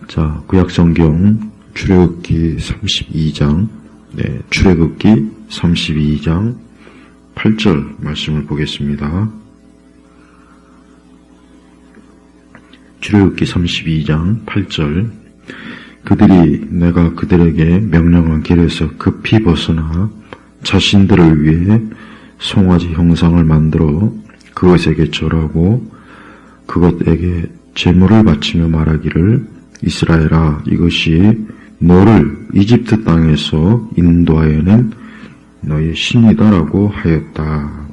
자, 구약성경 출애굽기 32장, 출애굽기 32장 8절 말씀을 보겠습니다. 출애굽기 32장 8절. 그들이 내가 그들에게 명령한 길에서 급히 벗어나 자신들을 위해 송아지 형상을 만들어 그것에게 절하고 그것에게 제물을 바치며 말하기를 이스라엘아, 이것이 너를 이집트 땅에서 인도하여낸 너의 신이다라고 하였다.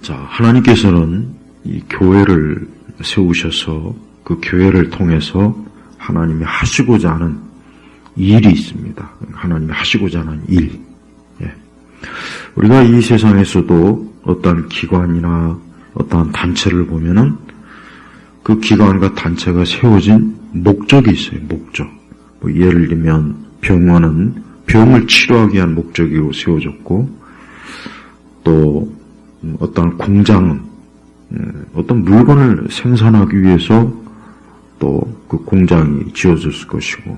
자, 하나님께서는 이 교회를 세우셔서 그 교회를 통해서 하나님이 하시고자 하는 일이 있습니다. 하나님이 하시고자 하는 일. 우리가 이 세상에서도 어떤 기관이나 어떤 단체를 보면은 그 기관과 단체가 세워진 목적이 있어요. 목적. 예를 들면 병원은 병을 치료하기 위한 목적으로 세워졌고, 또 어떤 공장은 어떤 물건을 생산하기 위해서 또 그 공장이 지어졌을 것이고,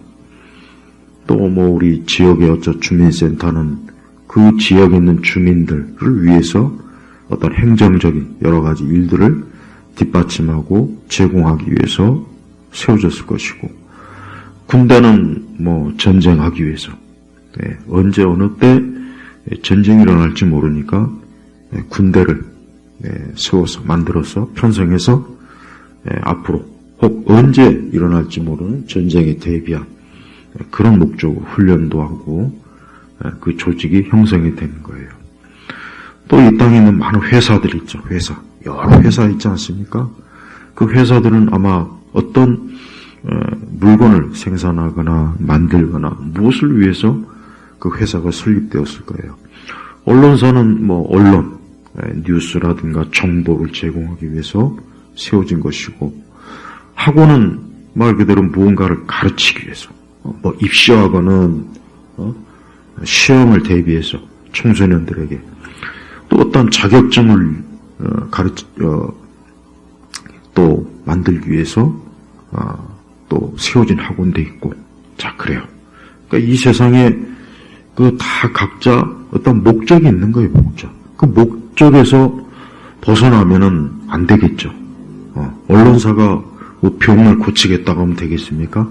또 우리 지역의 어떤 주민센터는 그 지역에 있는 주민들을 위해서 어떤 행정적인 여러 가지 일들을 뒷받침하고 제공하기 위해서 세워졌을 것이고, 군대는 전쟁하기 위해서, 언제 어느 때 전쟁이 일어날지 모르니까 군대를 세워서 만들어서 편성해서 앞으로 혹 언제 일어날지 모르는 전쟁에 대비한 그런 목적으로 훈련도 하고 그 조직이 형성이 되는 거예요. 또 이 땅에 있는 많은 회사들이 있죠. 여러 회사 있지 않습니까? 그 회사들은 아마 어떤 물건을 생산하거나 만들거나 무엇을 위해서 그 회사가 설립되었을 거예요. 언론사는 언론, 뉴스라든가 정보를 제공하기 위해서 세워진 것이고, 학원은 말 그대로 무언가를 가르치기 위해서, 입시학원은 시험을 대비해서 청소년들에게, 또 어떤 자격증을 또 만들기 위해서 또 세워진 학원도 있고, 자, 그래요. 그러니까 이 세상에 다 각자 어떤 목적이 있는 거예요, 목적. 그 목적에서 벗어나면은 안 되겠죠. 언론사가 병을 고치겠다고 하면 되겠습니까?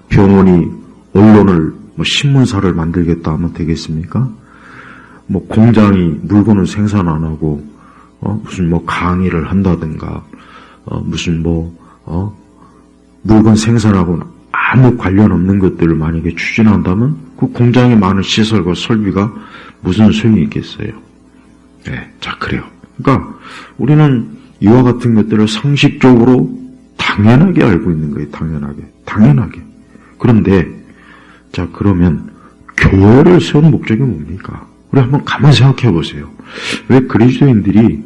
병원이 언론을 신문사를 만들겠다 하면 되겠습니까? 공장이 물건을 생산 안 하고 무슨 강의를 한다든가 무슨 물건 생산하고는 아무 관련 없는 것들을 만약에 추진한다면 그 공장에 많은 시설과 설비가 무슨 소용이 있겠어요? 자, 그래요. 그러니까 우리는 이와 같은 것들을 상식적으로 당연하게 알고 있는 거예요. 당연하게. 그런데 자, 그러면 교회를 세우는 목적이 뭡니까? 우리 한번 가만히 생각해 보세요. 왜 그리스도인들이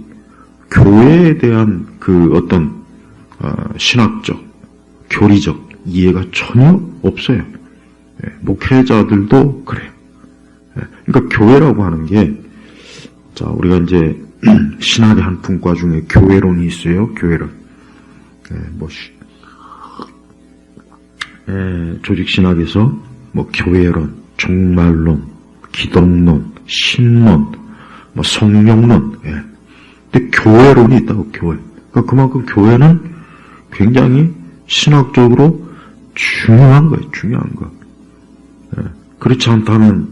교회에 대한 그 어떤 신학적, 교리적 이해가 전혀 없어요. 목회자들도 그래요. 그러니까 교회라고 하는 게, 자, 우리가 이제 신학의 한 분과 중에 교회론이 있어요. 교회론. 조직신학에서 교회론, 종말론, 기독론, 신론, 성령론. 근데 교회론이 있다고, 교회. 그러니까 그만큼 교회는 굉장히 신학적으로 중요한 거예요, 중요한 거. 그렇지 않다면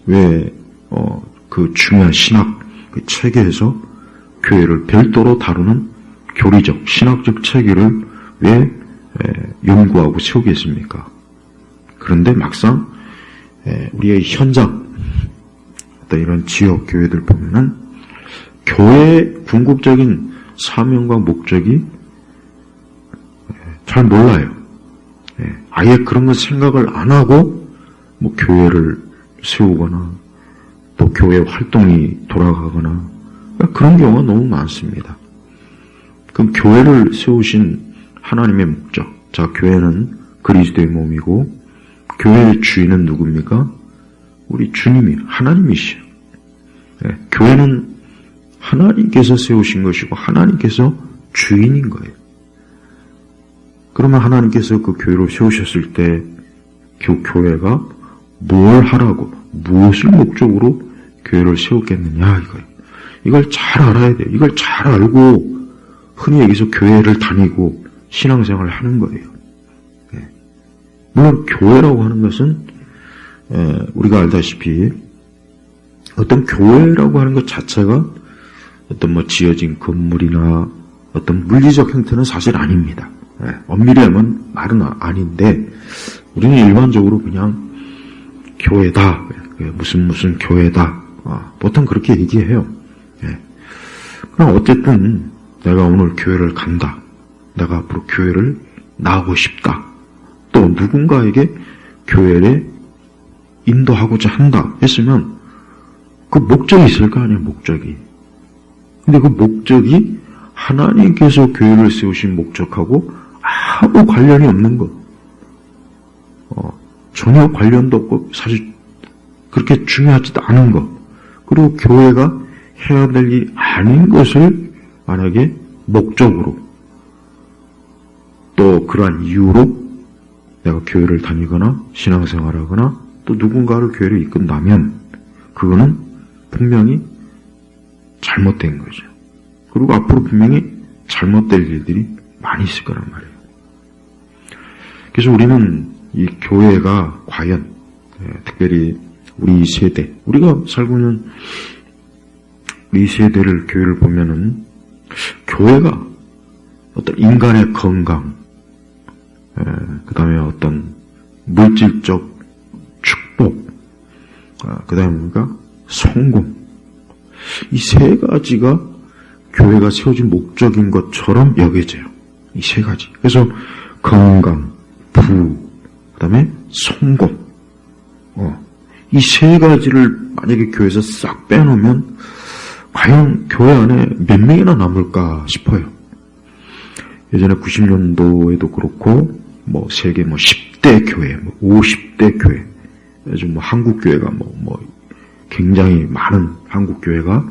왜 그 중요한 신학 그 체계에서 교회를 별도로 다루는 교리적, 신학적 체계를 왜 연구하고 세우겠습니까? 그런데 막상 우리의 현장, 어떤 이런 지역 교회들 보면은 교회의 궁극적인 사명과 목적이 잘 몰라요. 아예 그런 거 생각을 안 하고 교회를 세우거나 또 교회 활동이 돌아가거나 그런 경우가 너무 많습니다. 그럼 교회를 세우신 하나님의 목적, 자, 교회는 그리스도의 몸이고 교회의 주인은 누굽니까? 우리 주님이 하나님이시죠. 교회는 하나님께서 세우신 것이고 하나님께서 주인인 거예요. 그러면 하나님께서 그 교회를 세우셨을 때 그 교회가 뭘 하라고, 무엇을 목적으로 교회를 세웠겠느냐, 이거예요. 이걸 잘 알아야 돼요. 이걸 잘 알고 흔히 여기서 교회를 다니고 신앙생활을 하는 거예요. 예. 물론 교회라고 하는 것은 우리가 알다시피 어떤 교회라고 하는 것 자체가 어떤 지어진 건물이나 어떤 물리적 형태는 사실 아닙니다. 엄밀히 하면 말은 아닌데 우리는 일반적으로 그냥 교회다, 무슨 교회다, 보통 그렇게 얘기해요. 그럼 어쨌든 내가 오늘 교회를 간다, 내가 앞으로 교회를 나오고 싶다, 또 누군가에게 교회를 인도하고자 한다 했으면 그 목적이 있을 거 아니에요, 목적이. 근데 그 목적이 하나님께서 교회를 세우신 목적하고 아무 관련이 없는 것. 전혀 관련도 없고 사실 그렇게 중요하지도 않은 것. 그리고 교회가 해야 될 일이 아닌 것을 만약에 목적으로 또 그러한 이유로 내가 교회를 다니거나 신앙생활하거나 또 누군가를 교회를 이끈다면 그거는 분명히 잘못된 거죠. 그리고 앞으로 분명히 잘못될 일들이 많이 있을 거란 말이에요. 그래서 우리는 이 교회가 과연 특별히 우리 세대, 우리가 살고 있는 우리 세대를 교회를 보면은 교회가 어떤 인간의 건강, 그 다음에 어떤 물질적 축복, 그 다음에 뭔가 성공, 이 세 가지가 교회가 세워진 목적인 것처럼 여겨져요. 이 세 가지. 그래서 건강, 부, 그 다음에 성공, 이 세 가지를 만약에 교회에서 싹 빼놓으면 과연 교회 안에 몇 명이나 남을까 싶어요. 예전에 90년도에도 그렇고 세계 10대 교회, 50대 교회, 요즘 한국 교회가 굉장히 많은 한국 교회가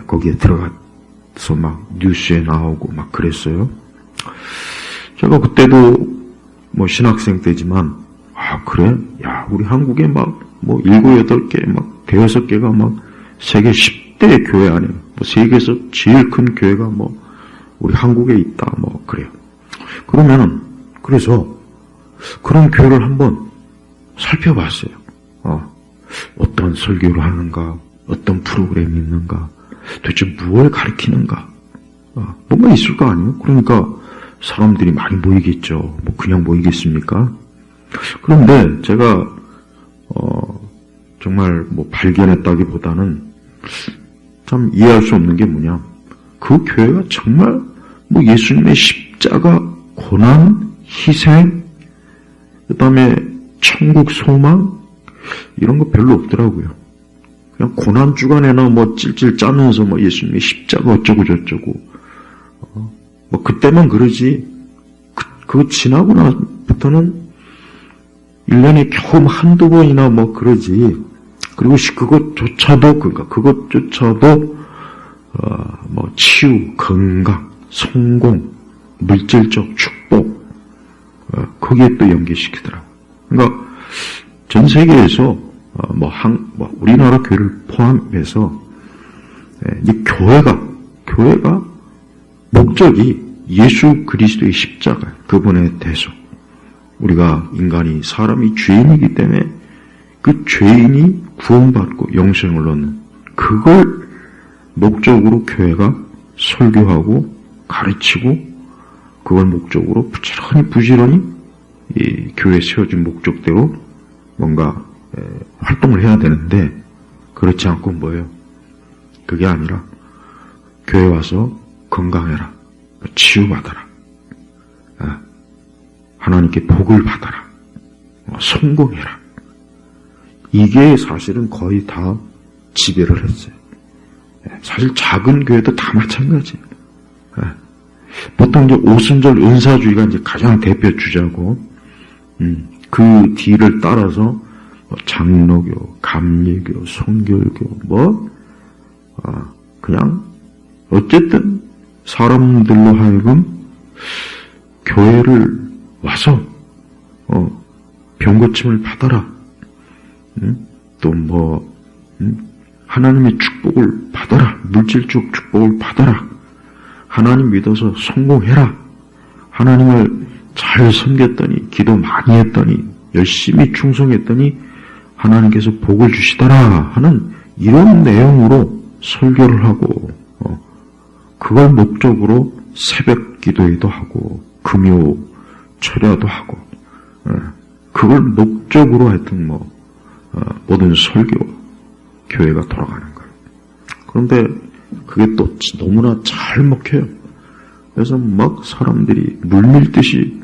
거기에 들어가서 막 뉴스에 나오고 막 그랬어요. 제가 그때도 신학생 때지만 그래? 야, 우리 한국에 7, 8개, 대여섯 개가 세계 10대 교회 안에 세계에서 제일 큰 교회가 우리 한국에 있다, 그래요. 그래서 그런 교회를 한번 살펴봤어요. 어떤 설교를 하는가, 어떤 프로그램이 있는가, 도대체 무엇을 가르치는가, 뭔가 있을 거 아니에요? 그러니까 사람들이 많이 모이겠죠. 그냥 모이겠습니까? 그런데 제가 정말 발견했다기보다는 참 이해할 수 없는 게 뭐냐, 그 교회가 정말 예수님의 십자가, 고난, 희생, 그 다음에 천국 소망 이런 거 별로 없더라고요. 그냥 고난 주간에나 찔찔 짜면서 예수님의 십자가 어쩌고 저쩌고 그때만 그러지, 그거 지나고 나부터는 1년에 겨우 한두 번이나 그러지. 그리고 그것조차도 치유, 건강, 성공, 물질적 축복, 거기에 또 연계시키더라고요. 그러니까 전 세계에서 우리나라 교회를 포함해서 이 교회가 목적이 예수 그리스도의 십자가, 그분에 대해서 우리가 사람이 죄인이기 때문에 그 죄인이 구원받고 영생을 얻는 그걸 목적으로 교회가 설교하고 가르치고 그걸 목적으로 부지런히 이 교회에 세워진 목적대로 뭔가 활동을 해야 되는데 그렇지 않고 뭐예요? 그게 아니라 교회 와서 건강해라, 치유받아라, 하나님께 복을 받아라, 성공해라. 이게 사실은 거의 다 지배를 했어요. 사실 작은 교회도 다 마찬가지예요. 보통 이제 오순절 은사주의가 이제 가장 대표 주자고, 그 뒤를 따라서 장로교, 감리교, 성결교, 그냥 어쨌든 사람들로 하여금 교회를 와서 병 고침을 받아라. 또 하나님의 축복을 받아라. 물질적 축복을 받아라. 하나님 믿어서 성공해라. 하나님을 잘 섬겼더니, 기도 많이 했더니, 열심히 충성했더니 하나님께서 복을 주시더라 하는 이런 내용으로 설교를 하고, 그걸 목적으로 새벽 기도회도 하고 금요 철야도 하고, 그걸 목적으로 하여튼 모든 설교 교회가 돌아가는 거예요. 그런데 그게 또 너무나 잘 먹혀요. 그래서 막 사람들이 물밀듯이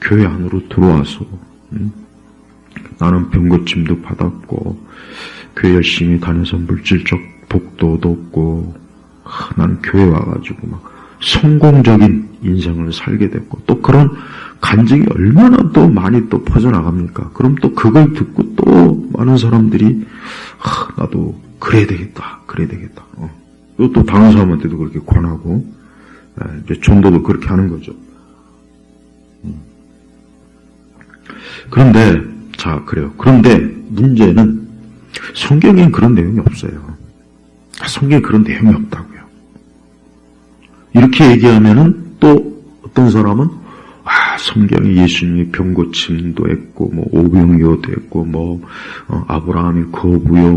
교회 안으로 들어와서 나는 병고침도 받았고 교회 열심히 다녀서 물질적 복도도 얻고 나는 교회 와가지고 막 성공적인 인생을 살게 됐고, 또 그런 간증이 얼마나 또 많이 또 퍼져나갑니까? 그럼 또 그걸 듣고 또 많은 사람들이 나도 그래야 되겠다. 또 다른 사람한테도 그렇게 권하고, 이제 전도도 그렇게 하는 거죠. 그런데 그래요. 그런데 문제는 성경엔 그런 내용이 없어요. 성경에 그런 내용이 없다고요. 이렇게 얘기하면은 또 어떤 사람은 성경에 예수님이 병고침도 했고 오병이어도 했고 아브라함이 거부요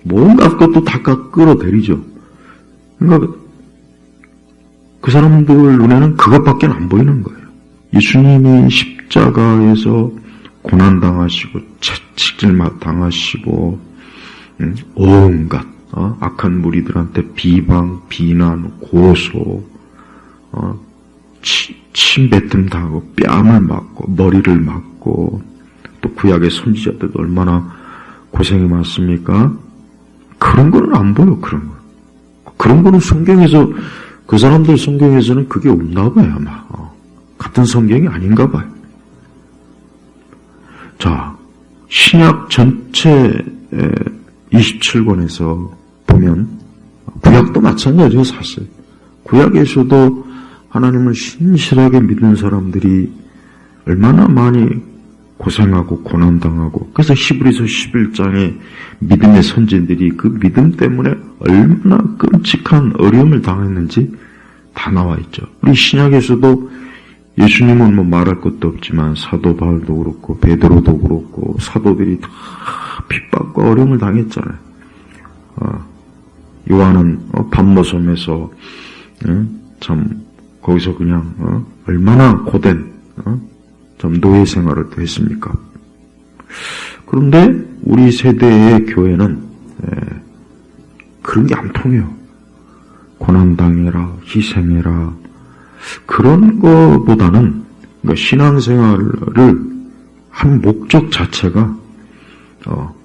뭔가 것도 다 끌어들이죠. 그러니까 그 사람들 눈에는 그것밖에 안 보이는 거예요. 예수님이 십자가에서 고난당하시고 채찍질 당하시고 온갖 악한 무리들한테 비방, 비난, 고소, 침뱉음 당하고 뺨을 맞고 머리를 맞고, 또 구약의 선지자들도 얼마나 고생이 많습니까? 그런 거는 안 보여. 그런 거는 성경에서, 그 사람들 성경에서는 그게 없나 봐요, 아마. 같은 성경이 아닌가 봐요. 자, 신약 전체 27권에서 보면, 구약도 마찬가지예요, 사실. 구약에서도 하나님을 신실하게 믿는 사람들이 얼마나 많이 고생하고 고난당하고, 그래서 히브리서 11장에 믿음의 선진들이 그 믿음 때문에 얼마나 끔찍한 어려움을 당했는지 다 나와 있죠. 우리 신약에서도 예수님은 말할 것도 없지만 사도 바울도 그렇고 베드로도 그렇고 사도들이 다 핍박과 어려움을 당했잖아요. 요한은 반모섬에서 참 거기서 그냥 얼마나 고된 좀 노예 생활을 또 했습니까? 그런데 우리 세대의 교회는 그런 게 안 통해요. 고난당해라, 희생해라, 그런 거보다는 그러니까 신앙생활을 한 목적 자체가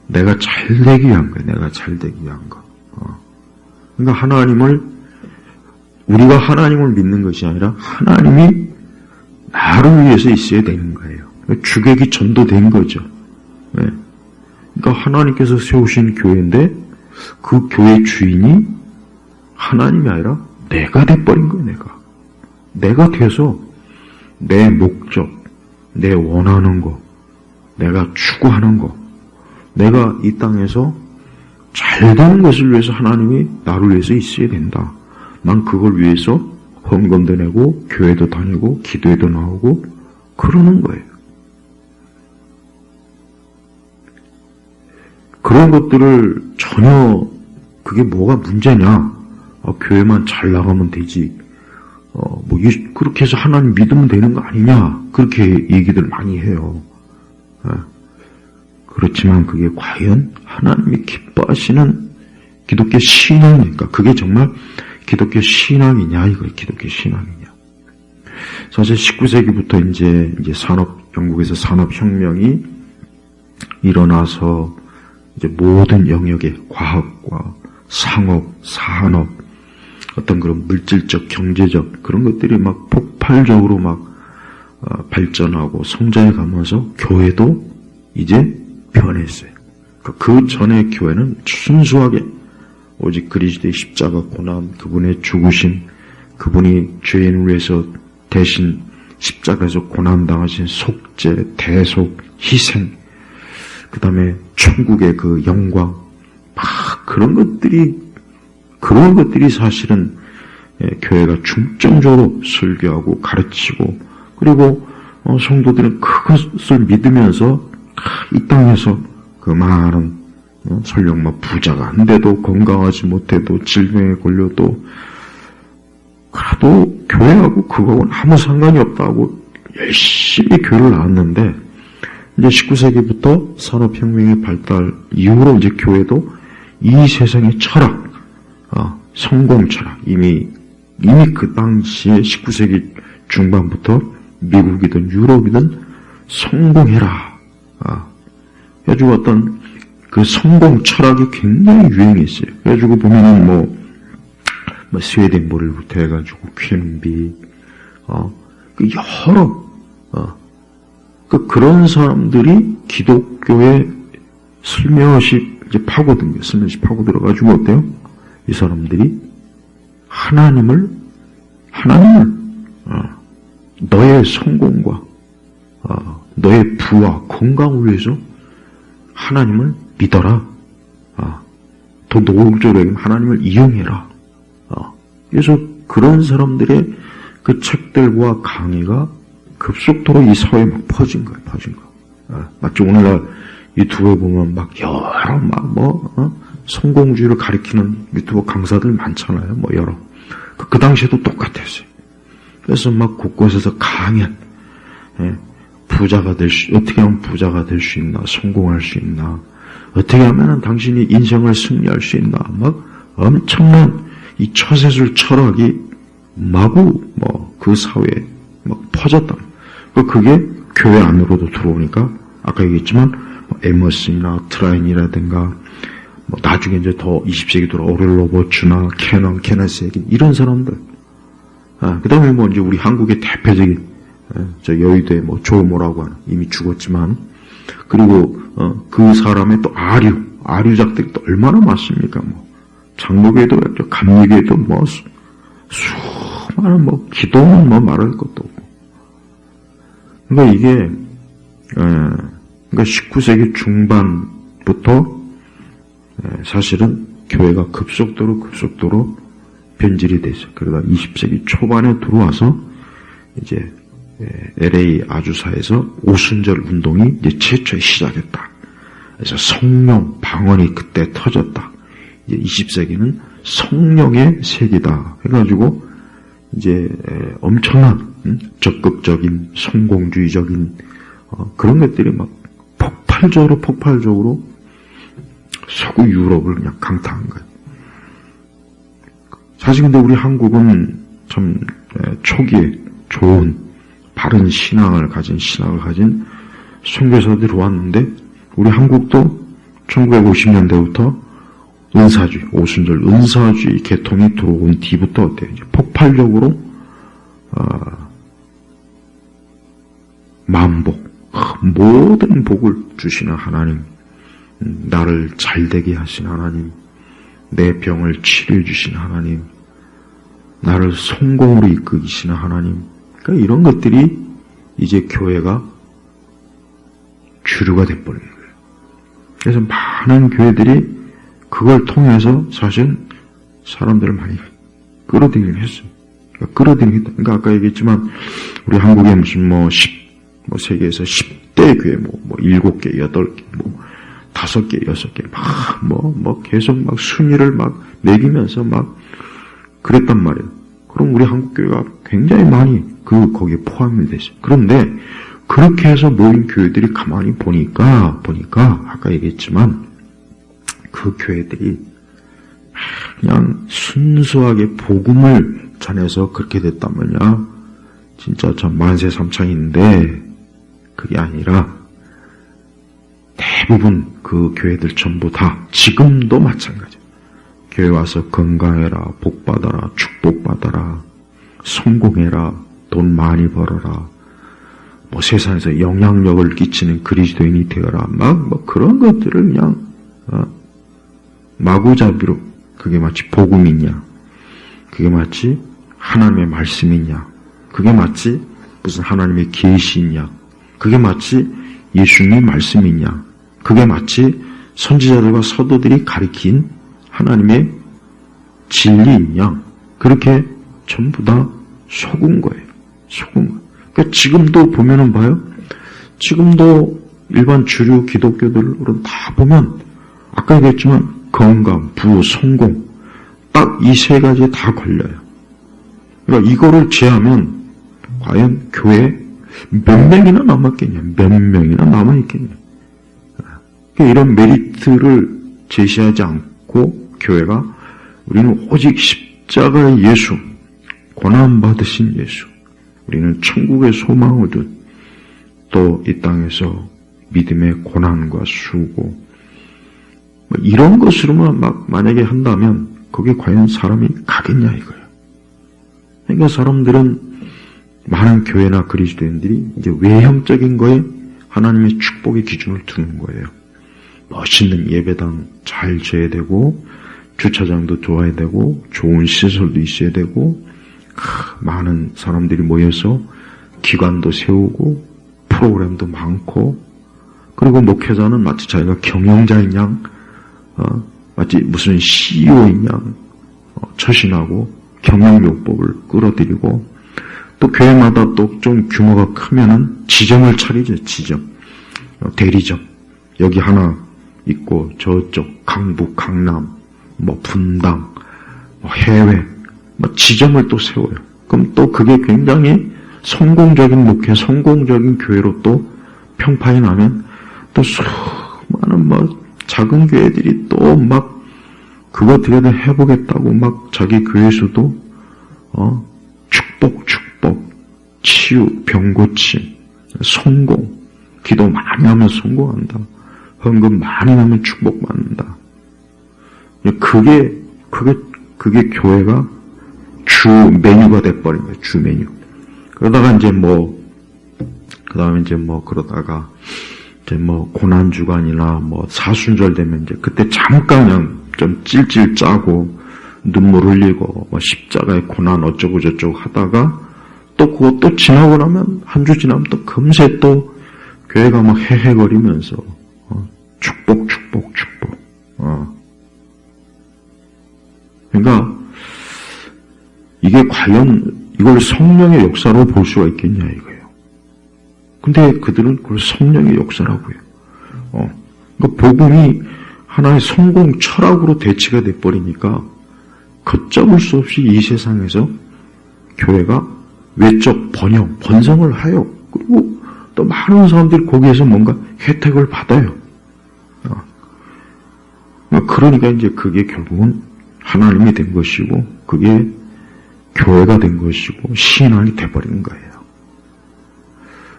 내가 잘 되기 위한 거예요. 내가 잘 되기 위한 거. 그러니까 우리가 하나님을 믿는 것이 아니라 하나님이 나를 위해서 있어야 되는 거예요. 주객이 전도된 거죠. 그러니까 하나님께서 세우신 교회인데 그 교회 주인이 하나님이 아니라 내가 돼버린 거예요. 내가 돼서 내 목적, 내 원하는 거, 내가 추구하는 거, 내가 이 땅에서 잘 되는 것을 위해서 하나님이 나를 위해서 있어야 된다. 난 그걸 위해서 헌금도 내고 교회도 다니고 기도회도 나오고 그러는 거예요. 그런 것들을 전혀 그게 뭐가 문제냐? 교회만 잘 나가면 되지. 그렇게 해서 하나님 믿으면 되는 거 아니냐? 그렇게 얘기들 많이 해요. 그렇지만 그게 과연 하나님이 기뻐하시는 기독교 신앙입니까? 그게 정말 기독교 신앙이냐? 이거 기독교 신앙이냐? 사실 19세기부터 이제 영국에서 산업혁명이 일어나서 이제 모든 영역의 과학과 상업, 산업, 어떤 그런 물질적, 경제적 그런 것들이 막 폭발적으로 막 발전하고 성장해 가면서 교회도 이제 변했어요. 그 전에 교회는 순수하게 오직 그리스도의 십자가 고난, 그분의 죽으심, 그분이 죄인을 위해서 대신 십자가에서 고난당하신 속죄, 대속, 희생, 그 다음에 천국의 그 영광, 막 그런 것들이 사실은 교회가 중점적으로 설교하고 가르치고, 그리고 성도들은 그것을 믿으면서 이 땅에서 그 많은 설령 막 부자가 안 돼도, 건강하지 못해도, 질병에 걸려도, 그래도 교회하고 그거하고는 아무 상관이 없다고 열심히 교회를 나왔는데, 이제 19세기부터 산업혁명의 발달 이후로 이제 교회도 이 세상의 철학, 성공 철학, 이미 그 당시에 19세기 중반부터 미국이든 유럽이든 성공해라. 그래가지고 어떤 그 성공 철학이 굉장히 유행했어요. 그래가지고 보면은 뭐 스웨덴보를부터 해가지고 퀸비, 그 여러, 그런 사람들이 기독교에 슬며시 이제 파고든, 슬며시 파고들어가지고 어때요? 이 사람들이 하나님을, 너의 성공과, 너의 부와 건강을 위해서 하나님을 믿어라. 더 노골적으로 얘기하면 하나님을 이용해라. 그래서 그런 사람들의 그 책들과 강의가 급속도로 이 사회에 막 퍼진 거예요. 마치 오늘날 유튜브에 보면 막 여러 성공주의를 가리키는 유튜브 강사들 많잖아요. 뭐 여러. 그 당시에도 똑같았어요. 그래서 막 곳곳에서 강연, 어떻게 하면 부자가 될 수 있나, 성공할 수 있나, 어떻게 하면 당신이 인생을 승리할 수 있나, 막 엄청난 이 처세술 철학이 마구 그 사회에 막 퍼졌다. 그게 교회 안으로도 들어오니까 아까 얘기했지만 에머슨이나 트라인이라든가 나중에 이제 더 20세기 들어 오렐 로버츠나 케네스 얘기 이런 사람들. 그 다음에 이제 우리 한국의 대표적인 저 여의도의 조모라고 하는 이미 죽었지만, 그리고 그 사람의 또 아류작들이 또 얼마나 많습니까? 장로교회도 감리교회도 수많은 기도는 말할 것도 없고. 그러니까 이게 그러니까 19세기 중반부터 사실은 교회가 급속도로 변질이 됐어요. 그러다 20세기 초반에 들어와서 이제 LA 아주사에서 오순절 운동이 이제 최초에 시작했다. 그래서 성령 방언이 그때 터졌다. 이제 20세기는 성령의 세기다. 해가지고 이제 엄청난 적극적인 성공주의적인 그런 것들이 막 폭발적으로 서구 유럽을 그냥 강타한 거예요. 사실 근데 우리 한국은 참 초기에 좋은 바른 신앙을 가진 선교사들이 왔는데, 우리 한국도 1950년대부터 은사주의, 오순절 은사주의 계통이 들어온 뒤부터 어때요? 이제 폭발적으로 만복, 모든 복을 주시는 하나님, 나를 잘되게 하신 하나님, 내 병을 치료해 주신 하나님, 나를 성공으로 이끄시는 하나님, 그러니까 이런 것들이 이제 교회가 주류가 돼버리는 거예요. 그래서 많은 교회들이 그걸 통해서 사실 사람들을 많이 끌어들이긴 했어요. 그러니까 아까 얘기했지만 우리 한국에 무슨 세계에서 10대 교회 7개, 8개, 5개, 6개 계속 순위를 매기면서 그랬단 말이에요. 그럼 우리 한국 교회가 굉장히 많이 거기에 포함이 됐어요. 그런데 그렇게 해서 모인 교회들이 가만히 보니까 아까 얘기했지만 그 교회들이 그냥 순수하게 복음을 전해서 그렇게 됐다면야 진짜 참 만세삼창인데, 그게 아니라 대부분 그 교회들 전부 다 지금도 마찬가지예요. 교회 와서 건강해라, 복받아라, 축복받아라, 성공해라, 돈 많이 벌어라, 세상에서 영향력을 끼치는 그리스도인이 되어라, 그런 것들을 그냥 마구잡이로, 그게 마치 복음이냐, 그게 마치 하나님의 말씀이냐, 그게 마치 무슨 하나님의 계시냐, 그게 마치 예수님의 말씀이냐, 그게 마치 선지자들과 사도들이 가리킨 하나님의 진리이냐, 그렇게 전부 다 속은 거예요. 속은 거예요. 그러니까 지금도 보면은 봐요. 지금도 일반 주류 기독교들로 다 보면 아까 얘기했지만 건강, 부호, 성공 딱 이 세 가지에 다 걸려요. 그러니까 이거를 제하면 과연 교회에 몇 명이나 남았겠냐, 몇 명이나 남아있겠냐. 그러니까 이런 메리트를 제시하지 않고 교회가 우리는 오직 십자가의 예수, 고난받으신 예수, 우리는 천국의 소망을 둔 또 이 땅에서 믿음의 고난과 수고 이런 것으로만 만약에 한다면 거기에 과연 사람이 가겠냐 이거예요. 그러니까 사람들은 많은 교회나 그리스도인들이 이제 외형적인 거에 하나님의 축복의 기준을 두는 거예요. 멋있는 예배당 잘 지어야 되고 주차장도 좋아야 되고 좋은 시설도 있어야 되고 많은 사람들이 모여서 기관도 세우고 프로그램도 많고 그리고 목회자는 마치 자기가 경영자인 양 마치 무슨 CEO인 양 처신하고 경영요법을 끌어들이고 또 교회마다 또 좀 규모가 크면은 지점을 차리죠. 지점, 대리점 여기 하나 있고 저쪽 강북, 강남, 뭐 분당, 뭐 해외 뭐 지점을 또 세워요. 그럼 또 그게 굉장히 성공적인 목회, 성공적인 교회로 또 평판이 나면 또 수많은 뭐 작은 교회들이 또 막 그거 어떻게든 해보겠다고 막 자기 교회에서도 축복, 치유, 병 고침, 성공, 기도 많이 하면 성공한다. 헌금 많이 하면 축복받는다. 그게 교회가 주 메뉴가 돼버린 거예요. 주 메뉴. 그러다가 그러다가 고난주간이나 사순절 되면 이제 그때 잠깐 그냥 좀 찔찔 짜고 눈물 흘리고 십자가의 고난 어쩌고 저쩌고 하다가 또 그것도 지나고 나면 한 주 지나면 또 금세 또 교회가 막 헤헤거리면서 축복. 그러니까 이게 과연 이걸 성령의 역사로 볼 수가 있겠냐 이거예요. 근데 그들은 그걸 성령의 역사라고 해요. 그러니까 복음이 하나의 성공 철학으로 대치가 돼버리니까 걷잡을 수 없이 이 세상에서 교회가 외적 번성을 하여 그리고 또 많은 사람들이 거기에서 뭔가 혜택을 받아요. 그러니까 이제 그게 결국은 하나님이 된 것이고 그게 교회가 된 것이고 신앙이 돼버리는 거예요.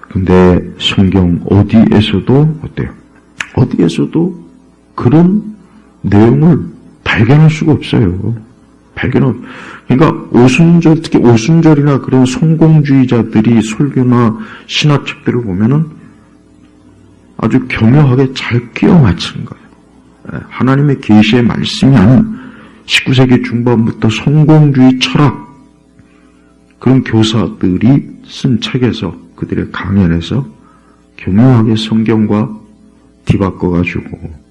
근데 성경 어디에서도 어때요? 어디에서도 그런 내용을 발견할 수가 없어요. 그러니까 오순절, 특히 오순절이나 그런 성공주의자들이 설교나 신화책들을 보면은 아주 교묘하게 잘 끼워 맞추는 거예요. 하나님의 계시의 말씀이 아닌 19세기 중반부터 성공주의 철학 그런 교사들이 쓴 책에서 그들의 강연에서 교묘하게 성경과 뒤바꿔가지고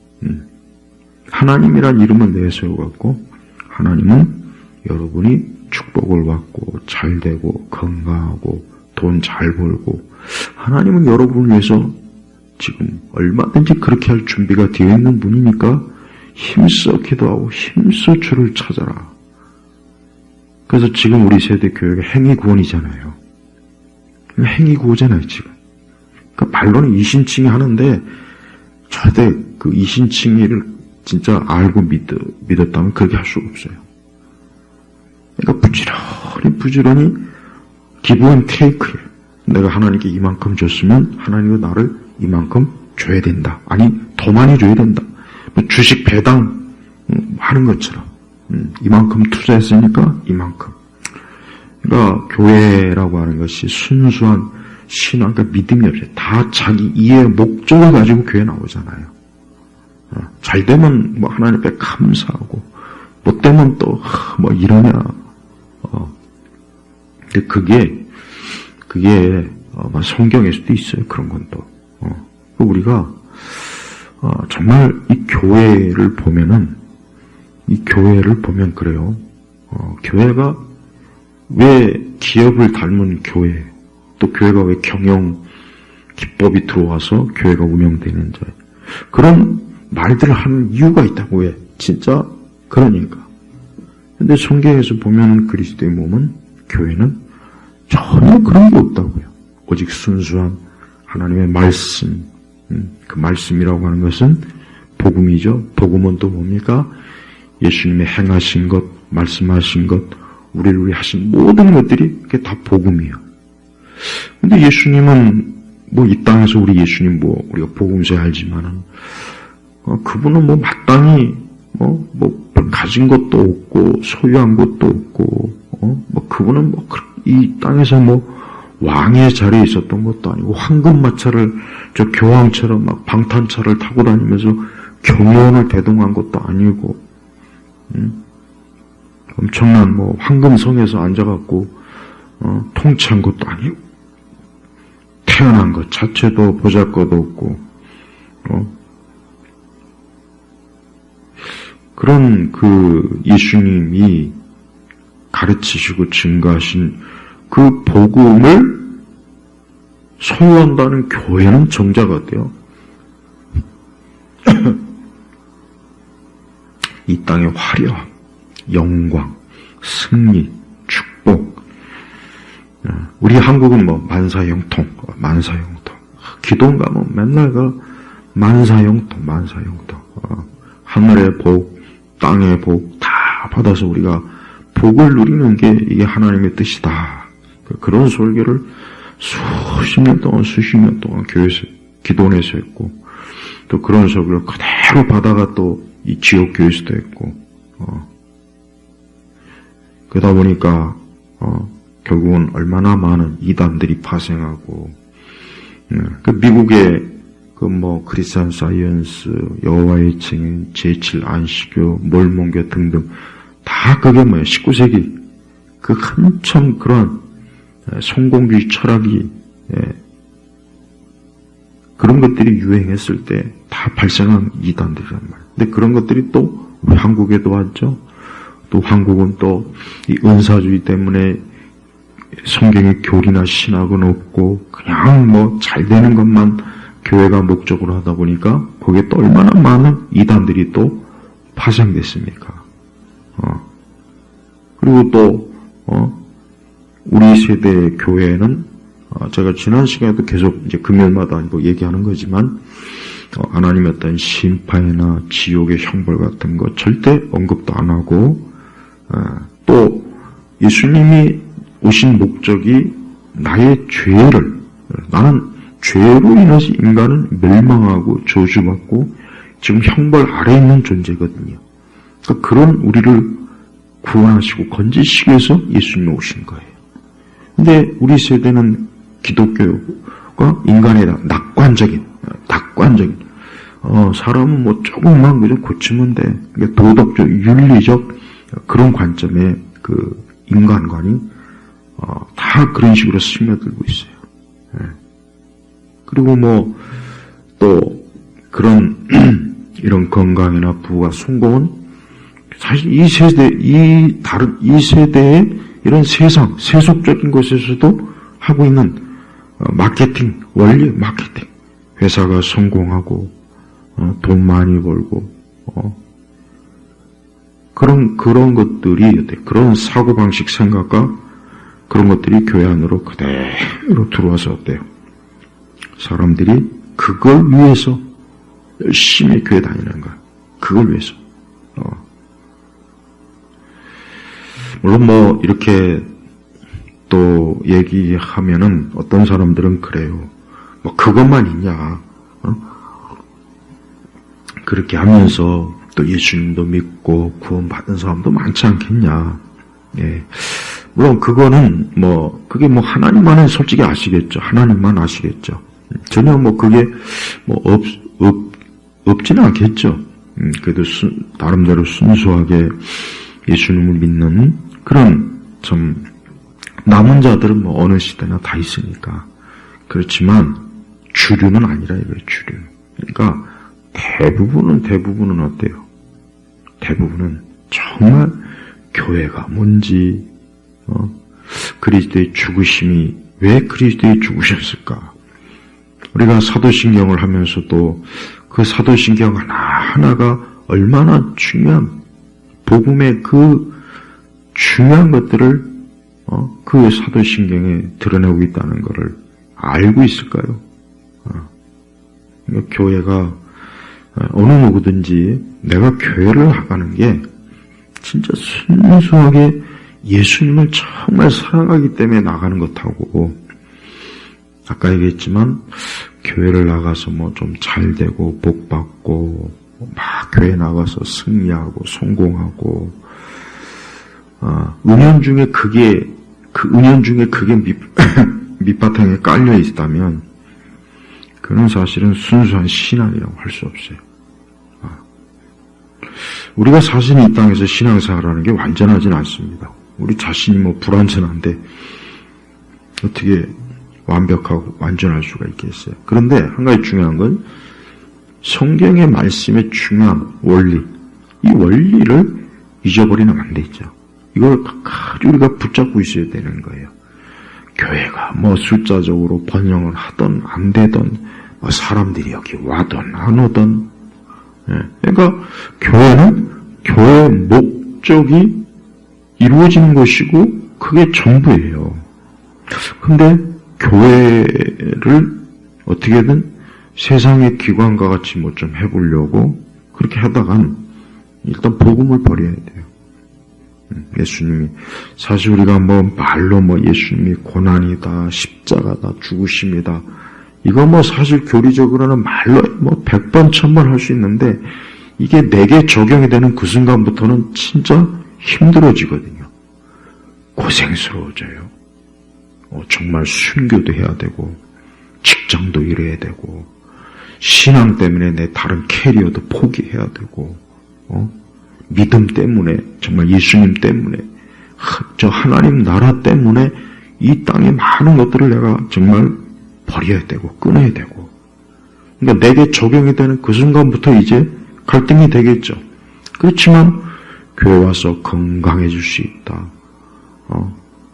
하나님이란 이름을 내세워갖고 하나님은 여러분이 축복을 받고 잘되고 건강하고 돈 잘 벌고 하나님은 여러분을 위해서 지금 얼마든지 그렇게 할 준비가 되어 있는 분이니까 힘써 기도하고 힘써 주를 찾아라. 그래서 지금 우리 세대 교육의 행위구원이잖아요. 행위구호잖아요 지금. 그러니까 말로는 이신칭이 하는데 절대 그 이신칭이를 진짜 알고 믿었다면 그렇게 할 수가 없어요. 그러니까 부지런히 give and take예요. 내가 하나님께 이만큼 줬으면 하나님은 나를 이만큼 줘야 된다. 아니 더 많이 줘야 된다. 주식 배당 하는 것처럼 이만큼 투자했으니까 이만큼. 그러니까 교회라고 하는 것이 순수한 신앙, 그러니까 믿음이 없어요. 다 자기 이해의 목적을 가지고 교회 나오잖아요. 잘 되면 하나님 앞에 감사하고 못 되면 또 이러냐. 근데 그게 그게 성경에서도 있어요. 그런 건 또. 우리가 정말 이 교회를 보면 그래요. 교회가 왜 기업을 닮은 교회, 또 교회가 왜 경영 기법이 들어와서 교회가 운영되는지 그런 말들을 하는 이유가 있다고. 왜? 진짜 그러니까. 근데 성경에서 보면 그리스도의 몸은, 교회는 전혀 그런 게 없다고요. 오직 순수한 하나님의 말씀, 그 말씀이라고 하는 것은 복음이죠. 복음은 또 뭡니까? 예수님의 행하신 것, 말씀하신 것, 우리를 위해 하신 모든 것들이 그게 다 복음이에요. 근데 예수님은 이 땅에서 우리 예수님 우리가 복음서에 알지만은 그분은 마땅히 가진 것도 없고 소유한 것도 없고 그분은 이 땅에서 왕의 자리에 있었던 것도 아니고 황금마차를 교황처럼 방탄차를 타고 다니면서 경연을 대동한 것도 아니고 엄청난 황금성에서 앉아갖고 통치한 것도 아니고 태어난 것 자체도 보잘것도 없고 그런 그 예수님이 가르치시고 증거하신 그 복음을 소유한다는 교회는 정작 어때요? 이 땅의 화려함, 영광, 승리, 축복. 우리 한국은 만사형통. 기도원 가면 맨날 만사형통. 하늘의 복, 땅의 복 다 받아서 우리가 복을 누리는 게 이게 하나님의 뜻이다. 그런 설교를 수십 년 동안 교회에서, 기도원에서 했고, 또 그런 설교를 그대로 받아가 또 이 지역 교회에서도 했고, 그러다 보니까, 결국은 얼마나 많은 이단들이 파생하고, 미국의 크리스찬 사이언스, 여호와의 증인, 제7 안식교, 몰몬교 등등, 다 그게 19세기, 그 한참 그런 성공주의 철학이, 그런 것들이 유행했을 때 다 발생한 이단들이란 말이에요. 근데 그런 것들이 또 우리 한국에도 왔죠. 또 한국은 또 이 은사주의 때문에 성경의 교리나 신학은 없고 그냥 잘 되는 것만 교회가 목적으로 하다 보니까 거기에 또 얼마나 많은 이단들이 또 파생됐습니까? 그리고 또 우리 세대의 교회는 제가 지난 시간에도 계속 이제 금요일마다 얘기하는 거지만 하나님의 어떤 심판이나 지옥의 형벌 같은 거 절대 언급도 안 하고 또 예수님이 오신 목적이 나의 죄를 나는 죄로 인해서 인간은 멸망하고 저주받고 지금 형벌 아래에 있는 존재거든요. 그러니까 그런 우리를 구원하시고 건지시기 위해서 예수님이 오신 거예요. 근데 우리 세대는 기독교가 인간의 낙관적인 사람은 조금만 그저 고치면 돼. 그러니까 도덕적, 윤리적 그런 관점의 그 인간관이 다 그런 식으로 스며들고 있어요. 그리고 또 그런 이런 건강이나 부와 성공은 사실 이 세대의 이런 세속적인 곳에서도 하고 있는 마케팅, 원리 마케팅. 회사가 성공하고 돈 많이 벌고 그런 것들이 그런 사고방식 생각과 그런 것들이 교회 안으로 그대로 들어와서 어때요? 사람들이 그걸 위해서 열심히 교회 다니는 거야. 그걸 위해서. 물론 이렇게 또 얘기하면은 어떤 사람들은 그래요. 그것만 있냐. 그렇게 하면서 또 예수님도 믿고 구원받은 사람도 많지 않겠냐. 예. 물론 그거는 그게 하나님만은 솔직히 아시겠죠. 하나님만 아시겠죠. 전혀 그게 없지는 않겠죠. 그래도 나름대로 순수하게 예수님을 믿는 그런 좀 남은 자들은 뭐 어느 시대나 다 있으니까. 그렇지만 주류는 아니라 이거예요, 주류. 그러니까 대부분은 어때요? 대부분은 정말 교회가 뭔지, 그리스도의 죽으심이 왜 그리스도의 죽으셨을까? 우리가 사도신경을 하면서도 그 사도신경 하나하나가 얼마나 중요한 복음의 그 중요한 것들을 그 사도신경에 드러내고 있다는 것을 알고 있을까요? 그러니까 교회가 어느 누구든지 내가 교회를 나가는 게 진짜 순수하게 예수님을 정말 사랑하기 때문에 나가는 것하고, 아까 얘기했지만 교회를 나가서 뭐 좀 잘 되고 복 받고 막 교회 나가서 승리하고 성공하고, 은연중에 그게 밑바탕에 깔려 있다면 그는 사실은 순수한 신앙이라고 할 수 없어요. 우리가 사실 이 땅에서 신앙생활하는 게 완전하진 않습니다. 우리 자신이 뭐 불완전한데 어떻게 완벽하고 완전할 수가 있겠어요. 그런데 한 가지 중요한 건 성경의 말씀의 중요한 원리, 이 원리를 잊어버리면 안 되죠. 이걸 아주 우리가 붙잡고 있어야 되는 거예요. 교회가 뭐 숫자적으로 번영을 하던 안 되던, 뭐 사람들이 여기 와던 안 오던, 그러니까 교회는 교회의 목적이 이루어지는 것이고 그게 전부예요. 근데 교회를 어떻게든 세상의 기관과 같이 뭐 좀 해보려고 그렇게 하다간 일단 복음을 버려야 돼요. 예수님이, 사실 우리가 뭐 말로 뭐 예수님이 고난이다, 십자가다, 죽으심이다, 이거 뭐 사실 교리적으로는 말로 뭐 100번, 1000번 할 수 있는데 이게 내게 적용이 되는 그 순간부터는 진짜 힘들어지거든요. 고생스러워져요. 정말 순교도 해야 되고 직장도 일해야 되고 신앙 때문에 내 다른 캐리어도 포기해야 되고 믿음 때문에, 정말 예수님 때문에, 저 하나님 나라 때문에 이 땅의 많은 것들을 내가 정말 버려야 되고 끊어야 되고, 그러니까 내게 적용이 되는 그 순간부터 이제 갈등이 되겠죠. 그렇지만 교회 와서 건강해질 수 있다,